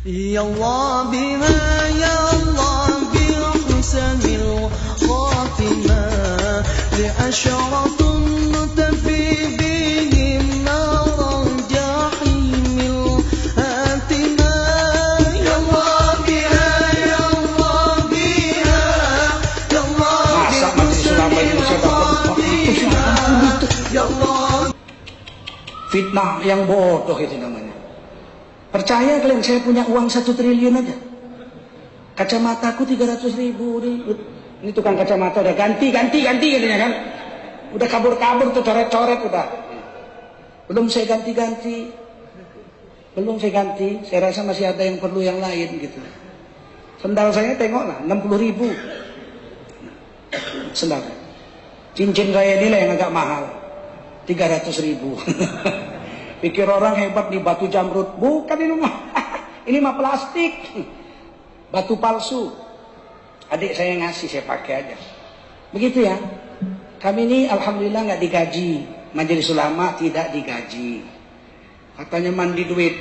يا الله بها يا الله بحسن الخاتمة لأشرة تفي بهم نار الجحيم الهاتمة يا الله بها يا الله بها يا الله بحسن الخاتمة يا الله. Fitnah yang bodoh itu namanya. Percaya kalian saya punya uang 1 triliun aja. Kacamataku 300.000 nih. Ini tukang kacamata udah ganti katanya kan. Udah kabur tuh coret-coret udah. Belum saya ganti. Saya rasa masih ada yang perlu yang lain gitu. Sendal saya tengoklah 60.000. Sendal. Cincin saya ini lah yang agak mahal. 300.000. Pikir orang hebat di batu jamrut. Bukan ini mah plastik. Batu palsu. Adik saya ngasih, saya pakai aja. Begitu ya. Kami ini alhamdulillah nggak digaji. Majelis Ulama tidak digaji. Katanya mandi duit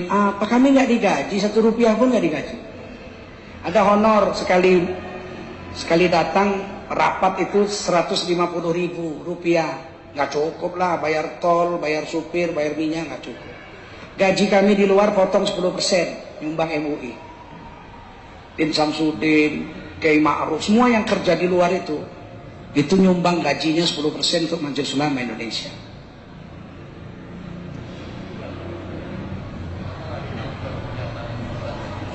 apa? Kami nggak digaji, 1 rupiah pun nggak digaji. Ada honor sekali datang rapat itu 150.000 rupiah. Nggak cukup lah, bayar tol, bayar supir, bayar minyak, nggak cukup. Gaji kami di luar potong 10%, nyumbang MUI. Bin Samsudin, Kiai Ma'ruf, semua yang kerja di luar itu nyumbang gajinya 10% untuk Majelis Ulama Indonesia.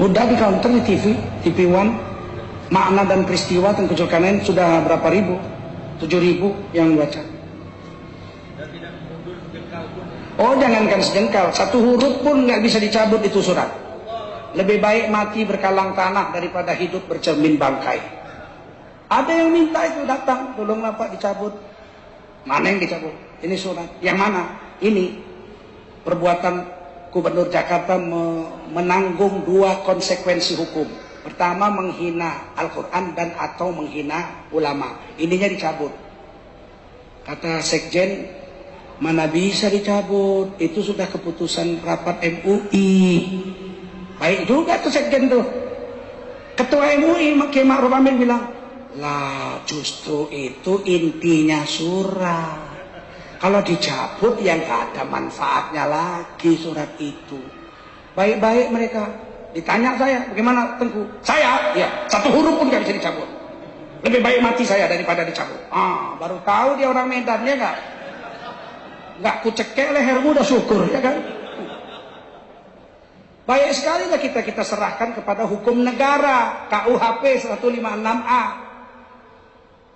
Udah di counter di TV One, makna dan peristiwa tentang kecurangan sudah berapa ribu? 7.000 yang baca. Oh, jangankan sejengkal, 1 huruf pun nggak bisa dicabut itu surat. Lebih baik mati berkalang tanah daripada hidup bercermin bangkai. Ada yang minta itu datang, tolonglah Pak dicabut. Mana yang dicabut? Ini surat. Yang mana? Ini perbuatan Gubernur Jakarta menanggung 2 konsekuensi hukum. Pertama, menghina Al-Quran dan atau menghina ulama. Ininya dicabut. Kata Sekjen, mana bisa dicabut, itu sudah keputusan rapat MUI. Baik juga tuh Sekjen tuh. Ketua MUI Kiai Ma'ruf Amin bilang, lah justru itu intinya surat. Kalau dicabut yang gak ada manfaatnya lagi surat itu. Baik-baik mereka. Ditanya saya, bagaimana Tengku? Saya, ya 1 huruf pun gak bisa dicabut. Lebih baik mati saya daripada dicabut. Baru tahu dia orang Medan, ya gak? Nggak kucekek lehermu udah syukur, ya kan? Baik sekali lah kita serahkan kepada hukum negara, KUHP 156A.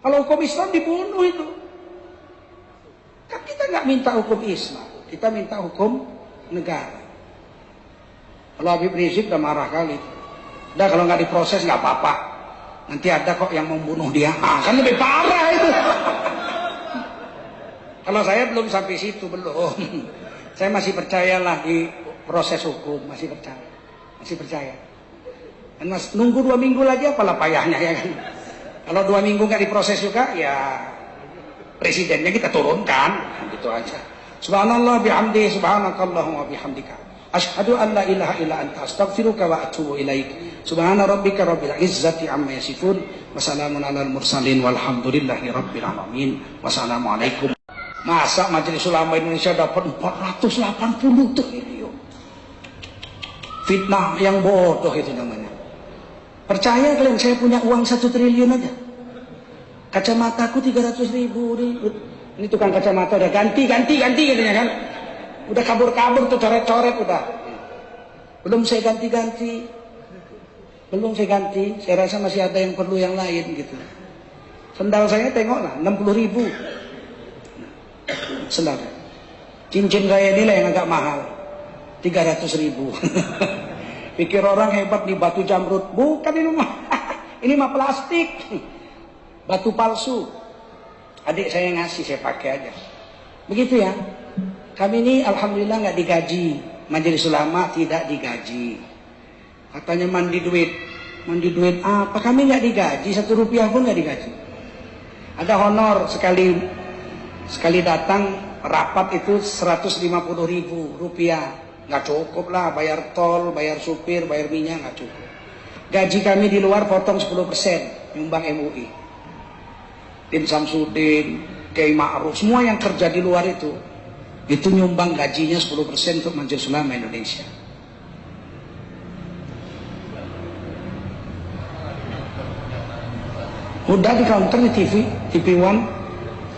Kalau hukum Islam dibunuh itu. Kan kita nggak minta hukum Islam, kita minta hukum negara. Kalau Habib Rizik udah marah kali. Udah kalau nggak diproses nggak apa-apa. Nanti ada kok yang membunuh dia. Kan lebih parah itu. Kalau saya belum sampai situ, belum. Saya masih percayalah di proses hukum, masih percaya. Dan mas nunggu 2 minggu lagi apalah payahnya, ya kan? Kalau 2 minggu nggak diproses juga, ya presidennya kita turunkan, gitu aja. Subhanallah bihamdi, subhanakallahumma bihamdika. Asyhadu an la ilaha illa anta astaghfiruka wa atubu ilaik. Subhana rabbika rabbil izzati amma yasifun. Wassalamun alal mursalin walhamdulillahi rabbil alamin. Wassalamualaikum. Masa Majelis Ulama Indonesia dapat 480 triliun? Fitnah yang bodoh itu namanya. Percaya kalian saya punya uang 1 triliun aja. Kacamataku 300.000 nih. Ini tukang kacamata udah ganti katanya kan. Udah kabur tuh coret-coret udah. Belum saya ganti. Saya rasa masih ada yang perlu yang lain gitu. Sendal saya tengoklah 60.000. Sendal. Cincin saya ini lah yang agak mahal. 300.000. Pikir orang hebat di batu jamrut. Bukan ini mah plastik. Batu palsu. Adik saya ngasih, saya pakai aja. Begitu ya. Kami ini alhamdulillah nggak digaji. Majelis Ulama tidak digaji. Katanya mandi duit apa? Kami nggak digaji, 1 rupiah pun nggak digaji. Ada honor sekali datang rapat itu 150.000 rupiah. Nggak cukup lah bayar tol, bayar supir, bayar minyak, nggak cukup. Gaji kami di luar potong 10% nyumbang MUI. Tim Samsudin, Kiai Ma'ruf, semua yang kerja di luar itu nyumbang gajinya 10% untuk Majelis Ulama Indonesia. Udah di counter di TV One,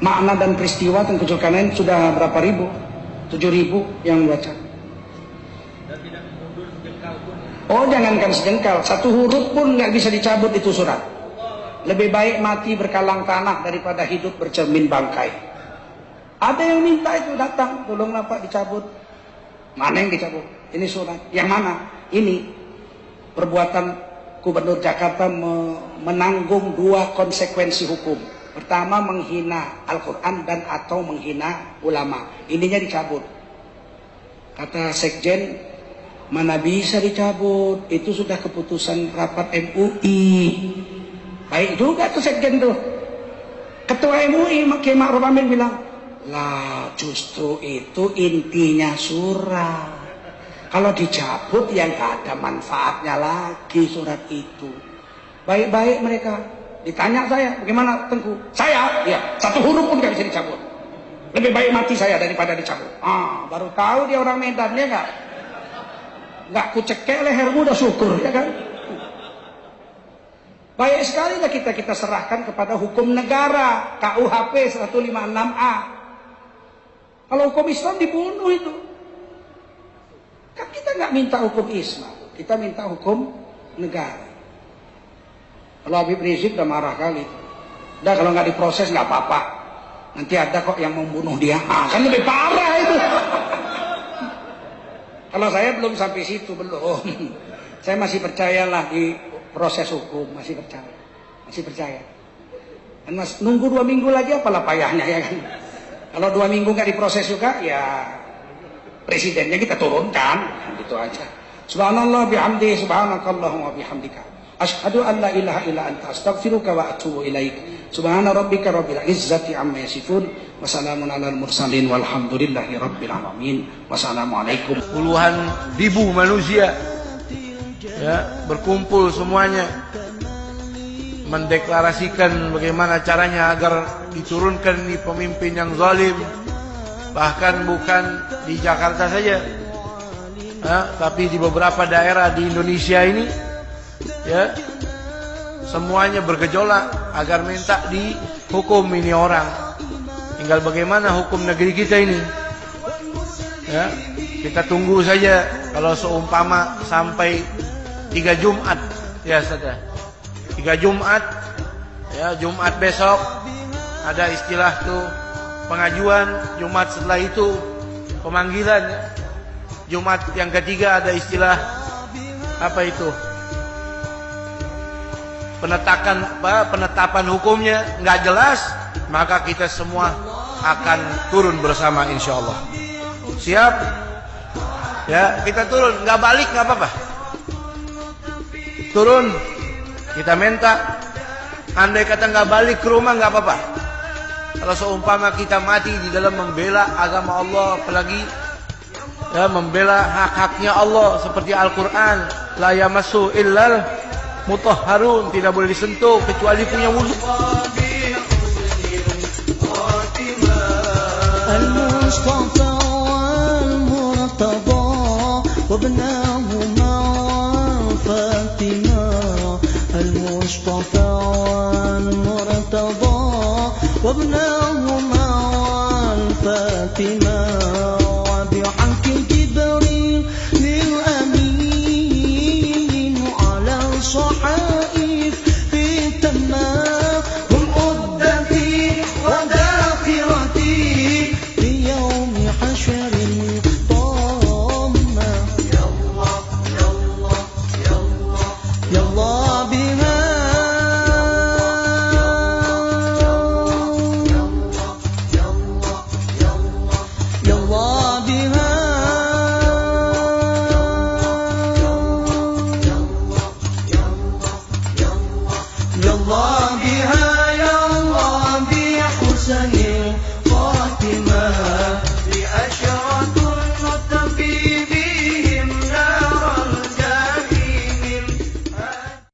makna dan peristiwa dan kejurukanan sudah berapa ribu? 7.000 yang baca. Oh, jangankan sejengkal, satu huruf pun nggak bisa dicabut itu surat. Lebih baik mati berkalang tanah daripada hidup bercermin bangkai. Ada yang minta itu datang, tolonglah Pak dicabut. Mana yang dicabut? Ini surat. Yang mana? Ini perbuatan Gubernur Jakarta menanggung 2 konsekuensi hukum. Pertama, menghina Al-Quran dan atau menghina ulama. Ininya dicabut. Kata Sekjen, mana bisa dicabut? Itu sudah keputusan rapat MUI. Baik juga tuh Sekjen tuh. Ketua MUI Kiai Ma'ruf Amin bilang, lah justru itu intinya surat. Kalau dicabut yang gak ada manfaatnya lagi surat itu. Baik-baik mereka. Ditanya saya, bagaimana Tengku? Saya, ya, satu huruf pun gak bisa dicabut. Lebih baik mati saya daripada dicabut. Baru tahu dia orang Medan, ya gak? Gak kucekek lehermu udah syukur, ya kan? Baik sekali lah kita serahkan kepada hukum negara. KUHP 156A. Kalau hukum Islam dibunuh itu. Kan kita nggak minta hukum Islam, kita minta hukum negara. Kalau Habib Rizik udah marah kali, udah kalau nggak diproses nggak apa-apa, nanti ada kok yang membunuh dia, kan lebih parah itu. Kalau saya belum sampai situ, belum. Saya masih percayalah di proses hukum, masih percaya. Dan mas nunggu 2 minggu lagi apalah payahnya, ya kan? Kalau 2 minggu nggak diproses juga, ya presidennya kita turunkan, gitu aja. Subhanallah bihamdi, subhanakallahumma bihamdika. Asyhadu an la ilaha illa anta astaghfiruka wa atubu ilaik. Subhana rabbika rabbil izzati amma yasifun. Wassalamun alal mursalin walhamdulillahi rabbil alamin. Wassalamualaikum. Puluhan ribu manusia ya berkumpul semuanya mendeklarasikan bagaimana caranya agar diturunkan di pemimpin yang zalim. Bahkan bukan di Jakarta saja, tapi di beberapa daerah di Indonesia ini, ya, semuanya bergejolak agar minta dihukum ini orang. Tinggal bagaimana hukum negeri kita ini, ya, kita tunggu saja. Kalau seumpama sampai 3 Jumat, ya saja, 3 Jumat, ya, Jumat besok ada istilah tuh pengajuan, Jumat setelah itu pemanggilan, Jumat yang ketiga ada istilah apa itu, penetapan hukumnya nggak jelas, maka kita semua akan turun bersama insyaallah. Siap? Ya, kita turun, nggak balik nggak apa-apa. Turun, kita minta. Andai kata nggak balik ke rumah nggak apa-apa. Kalau seumpama kita mati di dalam membela agama Allah, apalagi ya, membela hak-haknya Allah seperti Al-Quran, la yamassu illal mutahharun, tidak boleh disentuh kecuali punya wudhu. Al-Mustafa